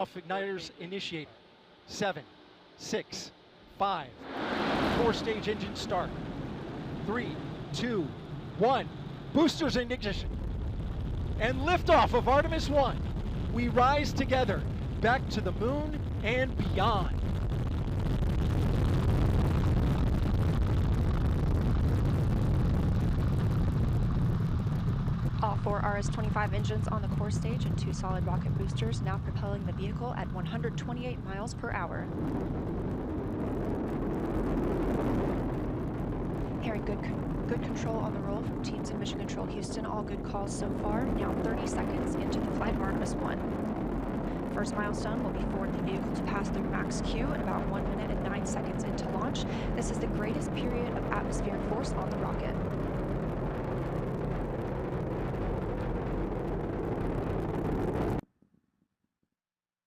Off igniters initiate. 7, 6, 5. 4-stage engine start. 3, 2, 1. Boosters in ignition. And liftoff of Artemis 1. We rise together back to the moon and beyond. All 4 RS-25 engines on the core stage and 2 solid rocket boosters now propelling the vehicle at 128 miles per hour. Hearing good control on the roll from teams in Mission Control Houston. All good calls so far. Now 30 seconds into the flight of Artemis 1. First milestone will be for the vehicle to pass through max Q at about 1 minute and 9 seconds into launch. This is the greatest period of atmospheric force on the rocket.